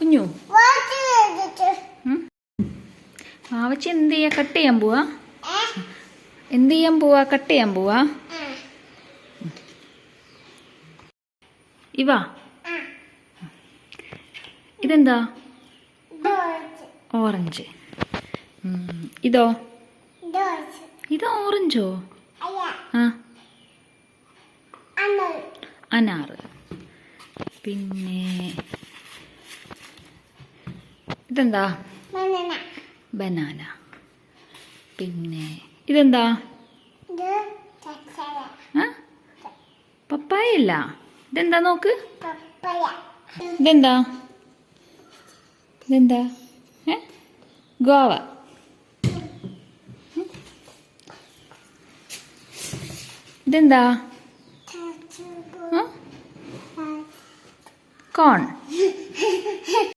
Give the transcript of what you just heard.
കുഞ്ഞു വാവച്ചി എന്ത് ചെയ്യാ? കട്ട് ചെയ്യാൻ പോവാ? എന്ത് ചെയ്യാൻ പോവാ? കട്ട് ചെയ്യാൻ പോവാ? ഇവാ ഇതെന്താ? ഓറഞ്ച്. ഇതോ? ഇത് ഓറഞ്ചോ? ആ, അനാറ്. പിന്നെ ഇതെന്താ? ബനാന. പിന്നെ ഇതെന്താ? പപ്പായ അല്ല. ഇതെന്താ നോക്ക്. ഇതെന്താ? ഇതെന്താ? ഗോവ. ഇതെന്താ? കോൺ.